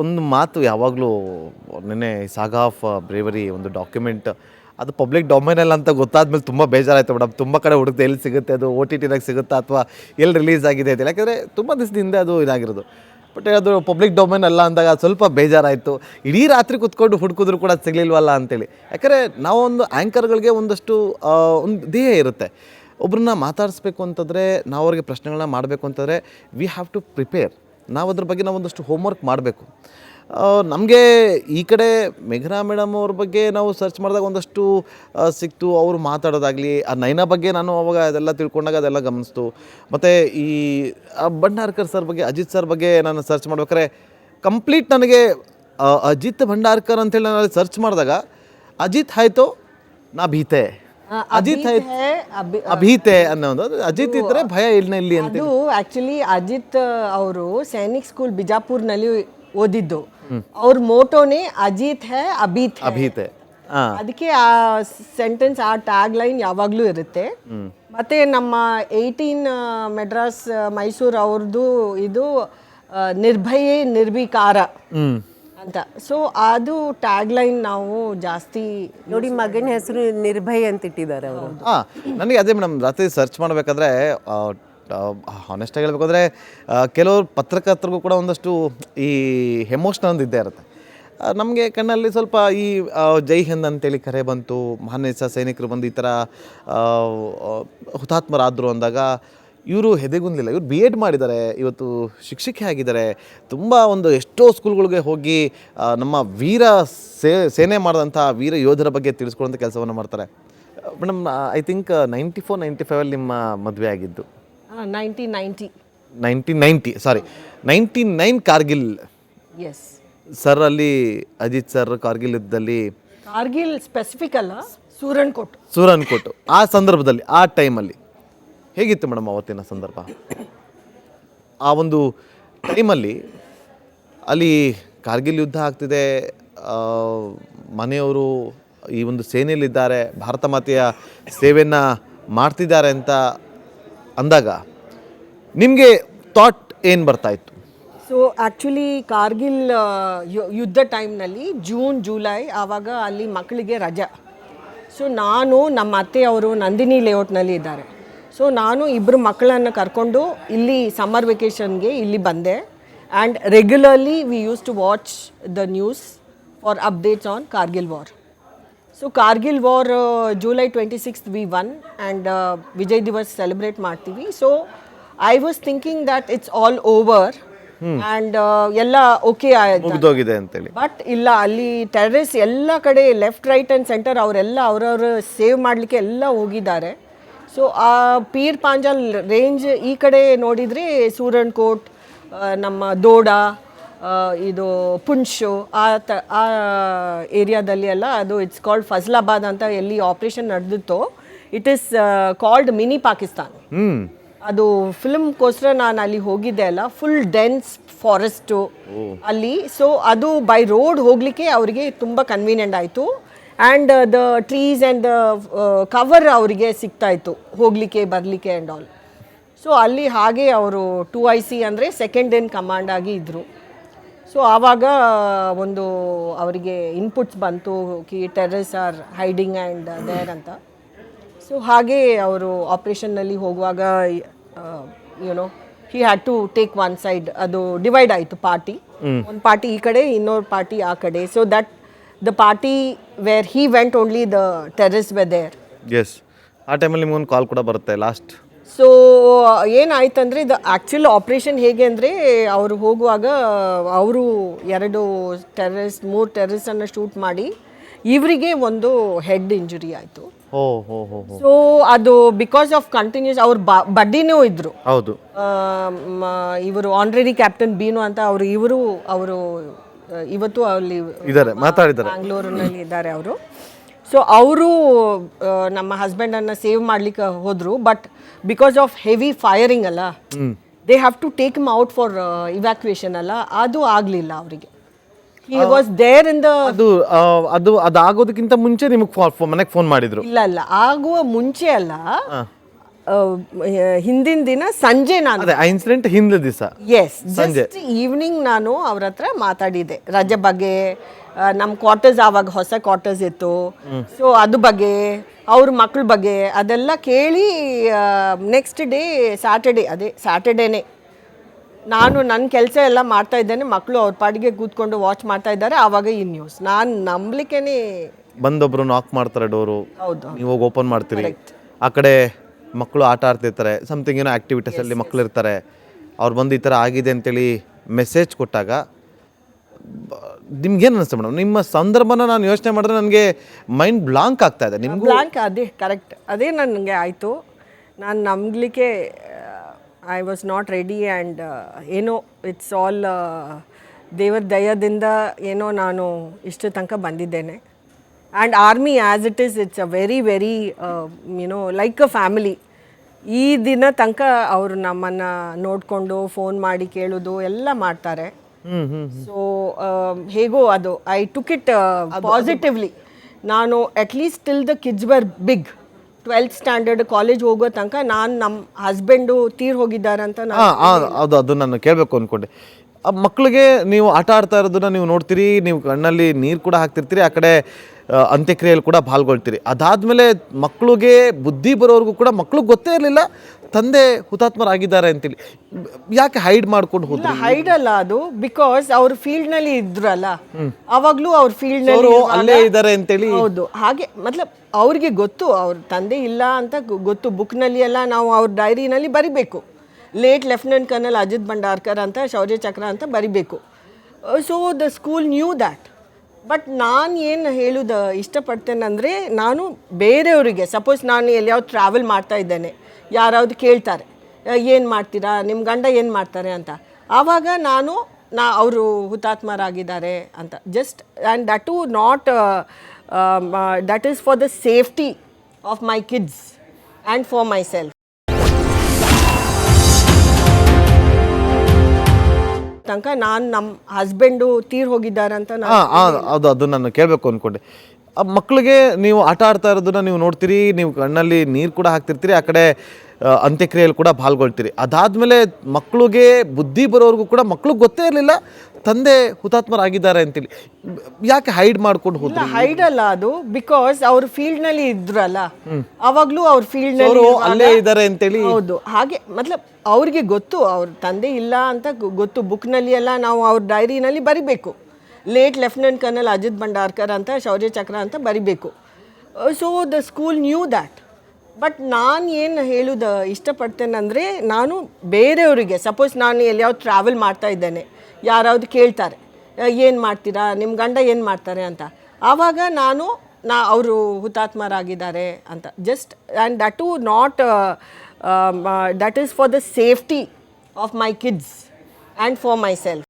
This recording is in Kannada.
ಒಂದು ಮಾತು ಯಾವಾಗಲೂ ನೆನ್ನೆ ಸಾಗಾ ಆಫ್ ಬ್ರೇವರಿ ಒಂದು ಡಾಕ್ಯುಮೆಂಟ್ ಅದು ಪಬ್ಲಿಕ್ ಡೊಮೈನಲ್ಲಿ ಅಂತ ಗೊತ್ತಾದ್ಮೇಲೆ ತುಂಬ ಬೇಜಾರಾಯಿತು ಮೇಡಮ್. ತುಂಬ ಕಡೆ ಹುಡುಕ್ದೆ ಎಲ್ಲಿ ಸಿಗುತ್ತೆ, ಅದು OTTದಾಗ ಸಿಗುತ್ತಾ ಅಥವಾ ಎಲ್ಲಿ ರಿಲೀಸ್ ಆಗಿದೆ ಅಂತ. ಯಾಕೆಂದರೆ ತುಂಬ ದಿವಸದ ಹಿಂದೆ ಅದು ಇದಾಗಿರೋದು. ಬಟ್ ಅದು ಪಬ್ಲಿಕ್ ಡೊಮೈನ್ ಅಲ್ಲ ಅಂದಾಗ ಸ್ವಲ್ಪ ಬೇಜಾರಾಯಿತು. ಇಡೀ ರಾತ್ರಿ ಕುತ್ಕೊಂಡು ಹುಡುಕಿದ್ರು ಕೂಡ ಅದು ಸಿಗಲಿಲ್ವಲ್ಲ ಅಂತೇಳಿ. ಯಾಕಂದರೆ ನಾವೊಂದು ಆ್ಯಂಕರ್ಗಳಿಗೆ ಒಂದಷ್ಟು ಒಂದು ಧ್ಯೇಯ ಇರುತ್ತೆ. ಒಬ್ಬರನ್ನ ಮಾತಾಡಿಸ್ಬೇಕು ಅಂತಂದರೆ, ನಾವು ಅವ್ರಿಗೆ ಪ್ರಶ್ನೆಗಳನ್ನ ಮಾಡಬೇಕು ಅಂತಂದರೆ ವಿ ಹ್ಯಾವ್ ಟು ಪ್ರಿಪೇರ್. ನಾವು ಅದ್ರ ಬಗ್ಗೆ ನಾವು ಒಂದಷ್ಟು ಹೋಮ್ವರ್ಕ್ ಮಾಡಬೇಕು. ನಮಗೆ ಈ ಕಡೆ ಮೇಘನಾ ಮೇಡಮ್ ಅವ್ರ ಬಗ್ಗೆ ನಾವು ಸರ್ಚ್ ಮಾಡಿದಾಗ ಒಂದಷ್ಟು ಸಿಕ್ತು. ಅವರು ಮಾತಾಡೋದಾಗಲಿ, ಆ ನೈನಾ ಬಗ್ಗೆ ನಾನು ಅವಾಗ ಅದೆಲ್ಲ ತಿಳ್ಕೊಂಡಾಗ ಅದೆಲ್ಲ ಗಮನಿಸ್ತು. ಮತ್ತು ಈ ಭಂಡಾರ್ಕರ್ ಸರ್ ಬಗ್ಗೆ, ಅಜಿತ್ ಸರ್ ಬಗ್ಗೆ ನಾನು ಸರ್ಚ್ ಮಾಡ್ಬೇಕಾದ್ರೆ ಕಂಪ್ಲೀಟ್ ನನಗೆ ಅಜಿತ್ ಭಂಡಾರ್ಕರ್ ಅಂತೇಳಿ ನಾನು ಸರ್ಚ್ ಮಾಡಿದಾಗ ಅಜಿತ್ ಆಯಿತು ನಾ ಭೀತೆ, ಅಜಿತ್ ಅಭೀತೆ ಅನ್ನೋ ಒಂದು ಅಜಿತ್ ಇದ್ರೆ ಭಯ ಇಲ್ಲಿ ಅಂತ. ಅದು ಆಕ್ಚುಲಿ ಅಜಿತ್ ಅವರು ಸೈನಿಕ್ ಸ್ಕೂಲ್ ಬಿಜಾಪುರ್ನಲ್ಲಿ ಓದಿದ್ದು. ಅವ್ರ ಮೋಟೋನೇ ಅಜಿತ್ ಹೇ ಅಭೀತ್ ಅಭೀತೆ. ಅದಕ್ಕೆ ಆ ಸೆಂಟೆನ್ಸ್, ಆ ಟ್ಯಾಗ್ ಲೈನ್ ಯಾವಾಗಲೂ ಇರುತ್ತೆ. ಮತ್ತೆ ನಮ್ಮ 18 ಮೆಡ್ರಾಸ್ ಮೈಸೂರು ಅವ್ರದ್ದು ಇದು ನಿರ್ಭಯೇ ನಿರ್ವಿಕಾರ ಅಂತ. ಸೊ ಅದು ಟ್ಯಾಗ್ ಲೈನ್ ನಾವು ಜಾಸ್ತಿ ನೋಡಿ, ಮಗನ ಹೆಸರು ನಿರ್ಭಯ್ ಅಂತ ಇಟ್ಟಿದ್ದಾರೆ ಅವರು. ನನಗೆ ಅದೇ ಮೇಡಮ್, ರಾತ್ರಿ ಸರ್ಚ್ ಮಾಡಬೇಕಾದ್ರೆ ಹಾನೆಸ್ಟಾಗಿ ಹೇಳ್ಬೇಕಂದ್ರೆ ಕೆಲವರು ಪತ್ರಕರ್ತರಿಗೂ ಕೂಡ ಒಂದಷ್ಟು ಈ ಎಮೋಷ್ನಲ್ ಒಂದು ಇದ್ದೇ ಇರುತ್ತೆ. ನಮಗೆ ಕಣ್ಣಲ್ಲಿ ಸ್ವಲ್ಪ ಈ ಜೈ ಹಿಂದ್ ಅಂತೇಳಿ ಕರೆ ಬಂತು, ಮಹಾನ್ ಸೈನಿಕರು ಬಂದು ಈ ಥರ ಹುತಾತ್ಮರಾದರು ಅಂದಾಗ ಇವರು ಹೆದೆಗುಂದಿಲ್ಲ. ಇವರು BEd ಮಾಡಿದ್ದಾರೆ, ಇವತ್ತು ಶಿಕ್ಷಕಿ ಆಗಿದ್ದಾರೆ. ತುಂಬ ಒಂದು ಎಷ್ಟೋ ಸ್ಕೂಲ್ಗಳಿಗೆ ಹೋಗಿ ನಮ್ಮ ವೀರ ಸೇನೆ ಮಾಡಿದಂಥ ವೀರ ಯೋಧರ ಬಗ್ಗೆ ತಿಳಿಸ್ಕೊಳ್ಳೋಂಥ ಕೆಲಸವನ್ನು ಮಾಡ್ತಾರೆ. ಮೇಡಮ್, ಐ ಥಿಂಕ್ 94-95 ನಿಮ್ಮ ಮದುವೆ ಆಗಿದ್ದು. 99 ಕಾರ್ಗಿಲ್. ಎಸ್ ಸರ್ ಅಲ್ಲಿ ಅಜಿತ್ ಸರ್ ಕಾರ್ಗಿಲ್ ಯುದ್ಧದಲ್ಲಿ, ಕಾರ್ಗಿಲ್ ಸ್ಪೆಸಿಫಿಕ್ ಅಲ್ಲ, ಸೂರನ್ಕೋಟ್ ಆ ಸಂದರ್ಭದಲ್ಲಿ, ಆ ಟೈಮಲ್ಲಿ ಹೇಗಿತ್ತು ಮೇಡಮ್ ಅವತ್ತಿನ ಸಂದರ್ಭ? ಆ ಒಂದು ಟೈಮಲ್ಲಿ ಅಲ್ಲಿ ಕಾರ್ಗಿಲ್ ಯುದ್ಧ ಆಗ್ತಿದೆ, ಮನೆಯವರು ಈ ಒಂದು ಸೇನೆಯಲ್ಲಿದ್ದಾರೆ, ಭಾರತ ಮಾತೆಯ ಸೇವೆಯನ್ನು ಮಾಡ್ತಿದ್ದಾರೆ ಅಂತ ಅಂದಾಗ ನಿಮಗೆ ಥಾಟ್ ಏನು ಬರ್ತಾಯಿತ್ತು? ಸೊ ಆ್ಯಕ್ಚುಲಿ ಕಾರ್ಗಿಲ್ ಯುದ್ಧ ಟೈಮ್ನಲ್ಲಿ ಜೂನ್ ಜುಲೈ ಆವಾಗ ಅಲ್ಲಿ ಮಕ್ಕಳಿಗೆ ರಜೆ. ಸೊ ನಾನು, ನಮ್ಮ ಅತ್ತೆಯವರು ನಂದಿನಿ ಲೇಔಟ್ನಲ್ಲಿ ಇದ್ದಾರೆ. ಸೊ ನಾನು ಇಬ್ಬರು ಮಕ್ಕಳನ್ನು ಕರ್ಕೊಂಡು ಇಲ್ಲಿ ಸಮ್ಮರ್ ವೆಕೇಷನ್ಗೆ ಇಲ್ಲಿ ಬಂದೆ. And regularly we use to watch the news for updates on Kargil war. So Kargil war July 26th we won and Vijay Diwas celebrate ಮಾಡ್ತೀವಿ. So I was thinking that it's all over and ಎಲ್ಲ ಓಕೆ ಮುಗಿದೋಗಿದೆ ಅಂತೇಳಿ. ಬಟ್ ಇಲ್ಲ, ಅಲ್ಲಿ ಟೆರರಿಸ್ಟ್ ಎಲ್ಲ ಕಡೆ ಲೆಫ್ಟ್, ರೈಟ್ ಆ್ಯಂಡ್ ಸೆಂಟರ್ ಅವರೆಲ್ಲ ಅವ್ರವ್ರು ಸೇವ್ ಮಾಡಲಿಕ್ಕೆ ಎಲ್ಲ ಹೋಗಿದ್ದಾರೆ. ಸೊ ಆ ಪೀರ್ ಪಾಂಜಾಲ್ ರೇಂಜ್ ಈ ಕಡೆ ನೋಡಿದರೆ ಸೂರನ್ಕೋಟ್, ನಮ್ಮ ದೋಡಾ, ಇದು ಪುಂಚು, ಆ ಏರಿಯಾದಲ್ಲಿ ಎಲ್ಲ ಅದು ಇಟ್ಸ್ ಕಾಲ್ಡ್ ಫಜ್ಲಾಬಾದ್ ಅಂತ ಎಲ್ಲಿ ಆಪ್ರೇಷನ್ ನಡೆದಿತ್ತೋ it is called mini Pakistan. ಅದು ಫಿಲ್ಮ್ಗೋಸ್ಕರ ನಾನು ಅಲ್ಲಿ ಹೋಗಿದ್ದೆ ಅಲ್ಲ, ಫುಲ್ ಡೆನ್ಸ್ ಫಾರೆಸ್ಟು ಅಲ್ಲಿ. ಸೊ ಅದು ಬೈ ರೋಡ್ ಹೋಗಲಿಕ್ಕೆ ಅವರಿಗೆ ತುಂಬ ಕನ್ವೀನಿಯೆಂಟ್ ಆಯಿತು. And the trees and the cover ಅವರಿಗೆ ಸಿಗ್ತಾಯಿತ್ತು ಹೋಗಲಿಕ್ಕೆ ಬರಲಿಕ್ಕೆ ಆ್ಯಂಡ್ ಆಲ್. ಸೊ ಅಲ್ಲಿ ಹಾಗೆ ಅವರು 2IC ಅಂದರೆ ಸೆಕೆಂಡ್ ಇನ್ ಕಮಾಂಡ್ ಆಗಿ ಇದ್ದರು. ಸೊ ಆವಾಗ ಒಂದು ಅವರಿಗೆ ಇನ್ಪುಟ್ಸ್ ಬಂತು ಕಿ terrorist are hiding and there ಅಂತ. ಸೊ ಹಾಗೆ ಅವರು ಆಪ್ರೇಷನ್ನಲ್ಲಿ ಹೋಗುವಾಗ you know he had to take one side. ಅದು ಡಿವೈಡ್ ಆಯಿತು ಪಾರ್ಟಿ, ಒಂದು ಪಾರ್ಟಿ ಈ ಕಡೆ, ಇನ್ನೊಂದು ಪಾರ್ಟಿ ಆ ಕಡೆ. So that the party where he went only the terrorist were there. Yes, ಆ ಟೈಮಲ್ಲಿ ನಿಮ್ಗೊಂದು ಕಾಲ್ ಕೂಡ ಬರುತ್ತೆ ಲಾಸ್ಟ್. ಸೊ ಏನಾಯ್ತಂದರೆ ಇದು ಆ್ಯಕ್ಚುಲ್ ಆಪ್ರೇಷನ್ ಹೇಗೆ ಅಂದರೆ, ಅವರು ಹೋಗುವಾಗ ಅವರು 3 ಟೆರರಿಸ್ಟನ್ನು ಶೂಟ್ ಮಾಡಿ ಇವರಿಗೆ ಒಂದು ಹೆಡ್ ಇಂಜುರಿ ಆಯಿತು. ಸೊ ಅದು ಬಿಕಾಸ್ ಆಫ್ ಕಂಟಿನ್ಯೂಸ್ ಅವ್ರ ಬಡ್ಡಿನೂ ಇದ್ರು. ಹೌದು, ಇವರು ಆನರರಿ ಕ್ಯಾಪ್ಟನ್ ಬೀನು ಅಂತ ಅವರು ಇವತ್ತು ಅಲ್ಲಿ ಮಾತಾಡಿದ್ದಾರೆ, ಬ್ಯಾಂಗ್ಳೂರಿನಲ್ಲಿ ಇದ್ದಾರೆ ಅವರು. ಸೊ ಅವರು ನಮ್ಮ ಹಸ್ಬೆಂಡನ್ನು ಸೇವ್ ಮಾಡ್ಲಿಕ್ಕೆ ಹೋದರು. But because of heavy firing ಅಲ್ಲ, they have to take him out for evacuation ಅಲ್ಲ, ಅದು ಆಗಲಿಲ್ಲ ಅವರಿಗೆ. He was there in the ಅದು ಆಗೋದಕ್ಕಿಂತ ಮುಂಚೆ ನಿಮಗೆ ಮನೆಗೆ ಫೋನ್ ಮಾಡಿದ್ರು? ಇಲ್ಲ, ಆಗುವ ಮುಂಚೆ ಅಲ್ಲ, ಹಿಂದಿನ ದಿನ ಸಂಜೆ ನಾನು ಅದೇ ಆ ಇನ್ಸಿಡೆಂಟ್ ಹಿಂದಿನ ದಿವಸ ಎಸ್ ಜಸ್ಟ್ ಈವ್ನಿಂಗ್ ನಾನು ಅವ್ರ ಹತ್ರ ಮಾತಾಡಿದ್ದೆ ರಜೆ ಬಗ್ಗೆ, ನಮ್ಮ ಕ್ವಾರ್ಟರ್ಸ್ ಆವಾಗ ಹೊಸ ಕ್ವಾರ್ಟರ್ಸ್ ಇತ್ತು, ಸೊ ಅದ್ರ ಬಗ್ಗೆ ಅವ್ರ ಮಕ್ಳ ಬಗ್ಗೆ ಅದೆಲ್ಲ ಕೇಳಿ ನೆಕ್ಸ್ಟ್ ಡೇ ಸ್ಯಾಟರ್ಡೇನೆ ನಾನು ನನ್ನ ಕೆಲಸ ಎಲ್ಲ ಮಾಡ್ತಾ ಇದ್ದೇನೆ, ಮಕ್ಕಳು ಅವ್ರ ಪಾಡಿಗೆ ಕೂತ್ಕೊಂಡು ವಾಚ್ ಮಾಡ್ತಾ ಇದ್ದಾರೆ. ಆವಾಗ ಈ ನ್ಯೂಸ್ ನಾನು ನಂಬಲಿಕ್ಕೇನೆ ಬಂದೊಬ್ರು ನಾಕ್ ಮಾಡ್ತಾರೆ ಡೋರು, ಹೌದು ನೀವು ಹೋಗಿ ಓಪನ್ ಮಾಡ್ತೀರಿ, ಆ ಕಡೆ ಮಕ್ಕಳು ಆಟ ಆಡ್ತಿರ್ತಾರೆ, ಸಮಥಿಂಗ್ ಏನೋ ಆ್ಯಕ್ಟಿವಿಟೀಸಲ್ಲಿ ಮಕ್ಕಳು ಇರ್ತಾರೆ, ಅವ್ರು ಬಂದು ಈ ಥರ ಆಗಿದೆ ಅಂತೇಳಿ ಮೆಸೇಜ್ ಕೊಟ್ಟಾಗ ನಿಮ್ಗೇನು ಅನಿಸ್ತು ಮೇಡಮ್? ನಿಮ್ಮ ಸಂದರ್ಭನ ನಾನು ಯೋಚನೆ ಮಾಡಿದ್ರೆ ನನಗೆ ಮೈಂಡ್ ಬ್ಲಾಂಕ್ ಆಗ್ತಾ ಇದೆ. ನಿಮ್ಗೂ ಬ್ಲಾಂಕ್ ಅದೇ ಕರೆಕ್ಟ್, ಅದೇ ನನಗೆ ಆಯಿತು. ನಾನು ನಂಬಲಿಕ್ಕೆ I was not ready and ಏನೋ ಇಟ್ಸ್ ಆಲ್ ದೇವರ ದಯದಿಂದ ಏನೋ ನಾನು ಇಷ್ಟು ತನಕ ಬಂದಿದ್ದೇನೆ. And army as it's a very very you know like a family. ಈ ದಿನ ತನಕ ಅವರು ನಮ್ಮನ್ನು ನೋಡಿಕೊಂಡು ಫೋನ್ ಮಾಡಿ ಕೇಳೋದು ಎಲ್ಲ ಮಾಡ್ತಾರೆ. ಸೊ ಹೇಗೋ ಅದು ಐ ಟುಕ್ ಇಟ್ ಪಾಸಿಟಿವ್ಲಿ. ನಾನು at least till the kids were big 12th standard college ಹೋಗೋ ತನಕ ನಾನು ನಮ್ಮ ಹಸ್ಬೆಂಡು ತೀರ್ ಹೋಗಿದ್ದಾರೆ ಅಂತ ಅದು ನಾನು ಕೇಳಬೇಕು ಅಂದ್ಕೊಂಡೆ. ಆ ಮಕ್ಕಳಿಗೆ ನೀವು ಆಟ ಆಡ್ತಾ ಇರೋದನ್ನ ನೀವು ನೋಡ್ತೀರಿ, ನೀವು ಕಣ್ಣಲ್ಲಿ ನೀರು ಕೂಡ ಹಾಕ್ತಿರ್ತೀರಿ, ಆ ಕಡೆ ಅಂತ್ಯಕ್ರಿಯೆಯಲ್ಲಿ ಕೂಡ ಪಾಲ್ಗೊಳ್ತೀರಿ. ಅದಾದಮೇಲೆ ಮಕ್ಕಳಿಗೆ ಬುದ್ಧಿ ಬರೋರ್ಗೂ ಕೂಡ ಮಕ್ಳಿಗೆ ಗೊತ್ತೇ ಇರಲಿಲ್ಲ ತಂದೆ ಹುತಾತ್ಮರಾಗಿದ್ದಾರೆ ಅಂತೇಳಿ. ಯಾಕೆ ಹೈಡ್ ಮಾಡ್ಕೊಂಡು ಹೋದ್ರು? ಹೈಡ್ ಅಲ್ಲ ಅದು, ಬಿಕಾಸ್ ಅವ್ರ ಫೀಲ್ಡ್ನಲ್ಲಿ ಇದ್ರಲ್ಲ, ಅವಾಗಲೂ ಅವ್ರ ಫೀಲ್ಡ್ನಲ್ಲಿ ಅಲ್ಲೇ ಇದ್ದಾರೆ ಅಂತೇಳಿ. ಹೌದು, ಹಾಗೆ ಮತ್ಲಬ್ ಅವ್ರಿಗೆ ಗೊತ್ತು ಅವ್ರ ತಂದೆ ಇಲ್ಲ ಅಂತ ಗೊತ್ತು. ಬುಕ್ನಲ್ಲಿ ಎಲ್ಲ ನಾವು ಅವ್ರ ಡೈರಿನಲ್ಲಿ ಬರಿಬೇಕು, late lieutenant colonel Ajit Bhandarkar ಅಂತ ಶೌರ್ಯ ಚಕ್ರ ಅಂತ ಬರಿಬೇಕು. So the school knew that. But ನಾನು ಏನು ಹೇಳೋದು ಇಷ್ಟಪಡ್ತೇನೆಂದರೆ, ನಾನು ಬೇರೆಯವರಿಗೆ ಸಪೋಸ್ ನಾನು ಎಲ್ಲಿಯಾವ್ದು ಟ್ರಾವೆಲ್ ಮಾಡ್ತಾ ಇದ್ದೇನೆ, ಯಾರಾவது ಕೇಳ್ತಾರೆ ಏನು ಮಾಡ್ತೀರಾ, ನಿಮ್ಮ ಗಂಡ ಏನು ಮಾಡ್ತಾರೆ ಅಂತ, ಆವಾಗ ಅವರು ಹುತಾತ್ಮರಾಗಿದ್ದಾರೆ ಅಂತ just, and that to not that is for the safety of my kids and for myself. ತನಕ ನಾನು ನಮ್ಮ ಹಸ್ಬೆಂಡು ತೀರ್ ಹೋಗಿದ್ದಾರೆ ಅಂತ ಅದು ನಾನು ಕೇಳಬೇಕು ಅಂದ್ಕೊಂಡೆ. ಆ ಮಕ್ಕಳಿಗೆ ನೀವು ಆಟ ಆಡ್ತಾ ಇರೋದನ್ನ ನೀವು ನೋಡ್ತೀರಿ, ನೀವು ಕಣ್ಣಲ್ಲಿ ನೀರು ಕೂಡ ಹಾಕ್ತಿರ್ತೀರಿ, ಆ ಕಡೆ ಅಂತ್ಯಕ್ರಿಯೆಯಲ್ಲಿ ಕೂಡ ಪಾಲ್ಗೊಳ್ತೀರಿ. ಅದಾದಮೇಲೆ ಮಕ್ಕಳಿಗೆ ಬುದ್ಧಿ ಬರೋರ್ಗೂ ಕೂಡ ಮಕ್ಳಿಗೆ ಗೊತ್ತೇ ಇರಲಿಲ್ಲ ತಂದೆ ಹುತಾತ್ಮರಾಗಿದ್ದಾರೆ ಅಂತೇಳಿ. ಯಾಕೆ ಹೈಡ್ ಮಾಡ್ಕೊಂಡು ಹೋದ್ರು? ಹೈಡ್ ಅಲ್ಲ ಅದು, ಬಿಕಾಸ್ ಅವ್ರ ಫೀಲ್ಡ್ನಲ್ಲಿ ಇದ್ರಲ್ಲ, ಅವಾಗಲೂ ಅವ್ರ ಫೀಲ್ಡ್ನಲ್ಲಿ ಅಲ್ಲೇ ಇದ್ದಾರೆ ಅಂತೇಳಿ. ಹೌದು, ಹಾಗೆ ಮತ್ಲಬ್ ಅವ್ರಿಗೆ ಗೊತ್ತು ಅವ್ರ ತಂದೆ ಇಲ್ಲ ಅಂತ ಗೊತ್ತು. ಬುಕ್ನಲ್ಲಿ ಎಲ್ಲ ನಾವು ಅವ್ರ ಡೈರಿನಲ್ಲಿ ಬರಿಬೇಕು, late lieutenant colonel Ajit Bhandarkar ಅಂತ ಶೌರ್ಯ ಚಕ್ರ ಅಂತ ಬರಿಬೇಕು. So the school knew that. But ನಾನು ಏನು ಹೇಳೋದು ಇಷ್ಟಪಡ್ತೇನೆಂದರೆ, ನಾನು ಬೇರೆಯವರಿಗೆ ಸಪೋಸ್ ನಾನು ಎಲ್ಲಿಯಾವ್ದು ಟ್ರಾವೆಲ್ ಮಾಡ್ತಾ ಇದ್ದೇನೆ, ಯಾರಾவது ಕೇಳ್ತಾರೆ ಏನು ಮಾಡ್ತೀರಾ, ನಿಮ್ಮ ಗಂಡ ಏನು ಮಾಡ್ತಾರೆ ಅಂತ, ಆವಾಗ ಅವರು ಹುತಾತ್ಮರಾಗಿದ್ದಾರೆ ಅಂತ just, and that to not that is for the safety of my kids and for my self.